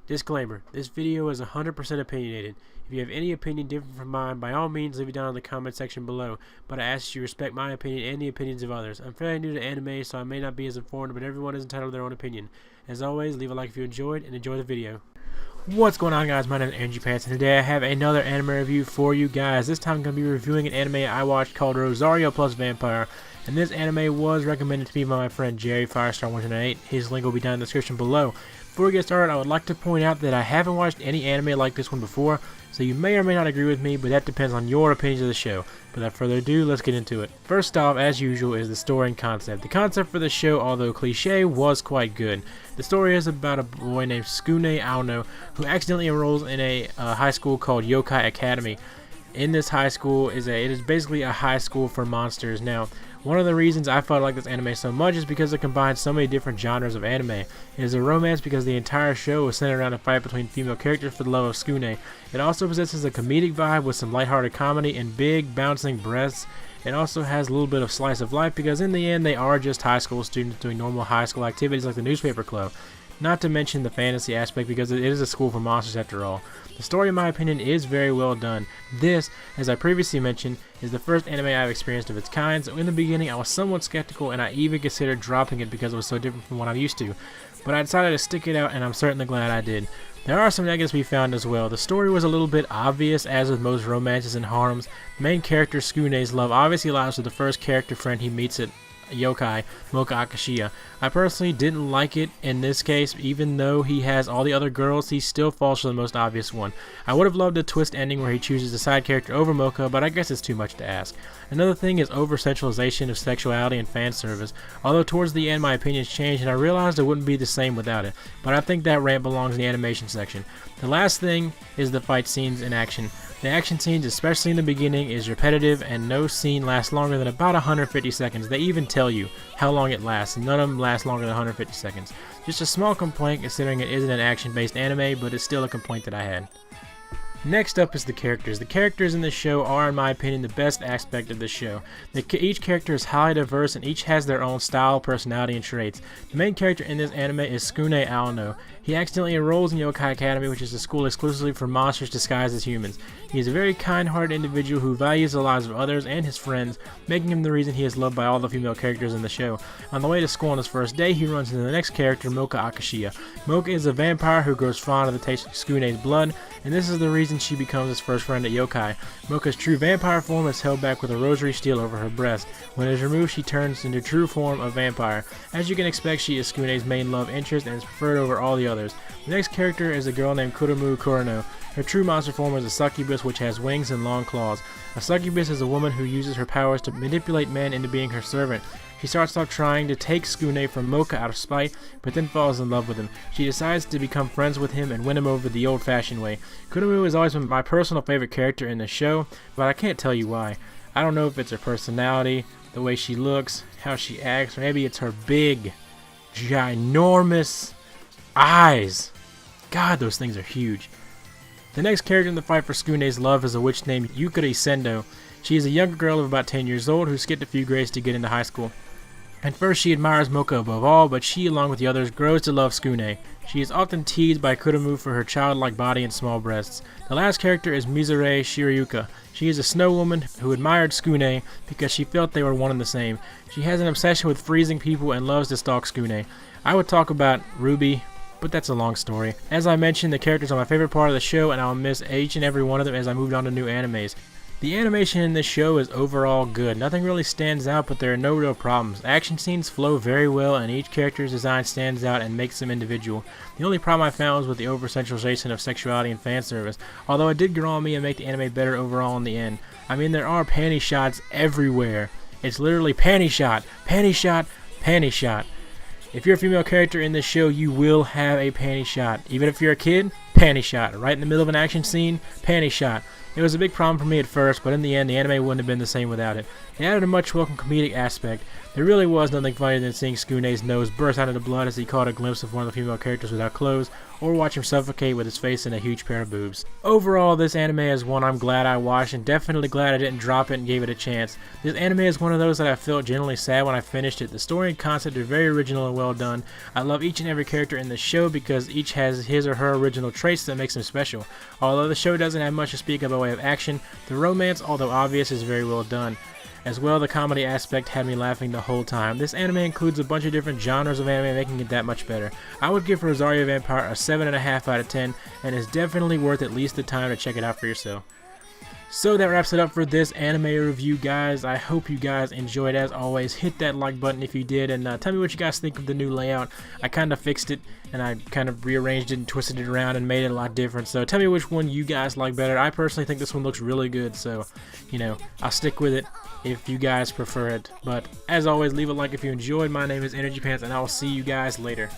Disclaimer, this video is 100% opinionated. If you have any opinion different from mine, by all means leave it down in the comment section below, but I ask you respect my opinion and the opinions of others. I'm fairly new to anime, so I may not be as informed, but everyone is entitled to their own opinion. As always, leave a like if you enjoyed, and enjoy the video. What's going on, guys? My name is Angie Pants, and today I have another anime review for you guys. This time I'm going to be reviewing an anime I watched called Rosario plus Vampire, and this anime was recommended to me by my friend Jerry Firestar108. His link will be down in the description below. Before we get started, I would like to point out that I haven't watched any anime like this one before, so you may or may not agree with me, but that depends on your opinions of the show. Without further ado, let's get into it. First off, as usual, is the story and concept. The concept for the show, although cliche, was quite good. The story is about a boy named Skune Aono who accidentally enrolls in a high school called Yokai Academy. In this high school, it is basically a high school for monsters. Now, one of the reasons I felt like this anime so much is because it combines so many different genres of anime. It is a romance because the entire show is centered around a fight between female characters for the love of Skune. It also possesses a comedic vibe with some lighthearted comedy and big bouncing breaths. It also has a little bit of slice of life because in the end they are just high school students doing normal high school activities like the newspaper club. Not to mention the fantasy aspect because it is a school for monsters after all. The story, in my opinion, is very well done. This, as I previously mentioned, is the first anime I've experienced of its kind, so in the beginning I was somewhat skeptical and I even considered dropping it because it was so different from what I'm used to. But I decided to stick it out and I'm certainly glad I did. There are some negatives we found as well. The story was a little bit obvious, as with most romances and harems. The main character, Skune's love, obviously lies with the first character friend he meets at Yokai, Mocha Akashiya. I personally didn't like it in this case. Even though he has all the other girls, he still falls for the most obvious one. I would have loved a twist ending where he chooses a side character over Mocha, but I guess it's too much to ask. Another thing is over-sexualization of sexuality and fan service, although towards the end my opinions changed and I realized it wouldn't be the same without it, but I think that rant belongs in the animation section. The last thing is the fight scenes in action. The action scenes, especially in the beginning, is repetitive and no scene lasts longer than about 150 seconds. They even tell you how long it lasts, and none of them last longer than 150 seconds. Just a small complaint considering it isn't an action-based anime, but it's still a complaint that I had. Next up is the characters. The characters in this show are, in my opinion, the best aspect of this show. Each character is highly diverse and each has their own style, personality, and traits. The main character in this anime is Skune Aono. He accidentally enrolls in Yokai Academy, which is a school exclusively for monsters disguised as humans. He is a very kind-hearted individual who values the lives of others and his friends, making him the reason he is loved by all the female characters in the show. On the way to school on his first day, he runs into the next character, Mocha Akashiya. Mocha is a vampire who grows fond of the taste of Skune's blood, and this is the reason she becomes his first friend at Yokai. Mocha's true vampire form is held back with a rosary steel over her breast. When it is removed, she turns into true form of vampire. As you can expect, she is Skune's main love interest and is preferred over all the others. The next character is a girl named Kurumu Kurano. Her true monster form is a succubus which has wings and long claws. A succubus is a woman who uses her powers to manipulate men into being her servant. She starts off trying to take Skune from Mocha out of spite, but then falls in love with him. She decides to become friends with him and win him over the old-fashioned way. Kurumu has always been my personal favorite character in the show, but I can't tell you why. I don't know if it's her personality, the way she looks, how she acts, or maybe it's her big, ginormous eyes. God, those things are huge. The next character in the fight for Skune's love is a witch named Yukari Sendo. She is a younger girl of about 10 years old who skipped a few grades to get into high school. At first she admires Mocha above all, but she, along with the others, grows to love Skune. She is often teased by Kurumu for her childlike body and small breasts. The last character is Mizure Shiryuka. She is a snow woman who admired Skune because she felt they were one and the same. She has an obsession with freezing people and loves to stalk Skune. I would talk about Ruby, but that's a long story. As I mentioned, the characters are my favorite part of the show and I'll miss each and every one of them as I moved on to new animes. The animation in this show is overall good. Nothing really stands out, but there are no real problems. Action scenes flow very well and each character's design stands out and makes them individual. The only problem I found was with the over-sexualization of sexuality and fan service, although it did grow on me and make the anime better overall in the end. I mean, there are panty shots everywhere. It's literally panty shot, panty shot, panty shot. If you're a female character in this show, you will have a panty shot. Even if you're a kid, panty shot. Right in the middle of an action scene, panty shot. It was a big problem for me at first, but in the end, the anime wouldn't have been the same without it. It added a much welcome comedic aspect. There really was nothing funnier than seeing Skune's nose burst out into blood as he caught a glimpse of one of the female characters without clothes, or watch him suffocate with his face in a huge pair of boobs. Overall, this anime is one I'm glad I watched, and definitely glad I didn't drop it and gave it a chance. This anime is one of those that I felt genuinely sad when I finished it. The story and concept are very original and well done. I love each and every character in the show because each has his or her original traits that makes them special. Although the show doesn't have much to speak of by way of action, the romance, although obvious, is very well done. As well, the comedy aspect had me laughing the whole time. This anime includes a bunch of different genres of anime, making it that much better. I would give Rosario Vampire a 7.5 out of 10, and it's definitely worth at least the time to check it out for yourself. So that wraps it up for this anime review, guys. I hope you guys enjoyed. As always, hit that like button if you did, and tell me what you guys think of the new layout. I kind of fixed it, and I kind of rearranged it and twisted it around and made it a lot different. So tell me which one you guys like better. I personally think this one looks really good, so, you know, I'll stick with it if you guys prefer it. But as always, leave a like if you enjoyed. My name is Energy Pants, and I will see you guys later.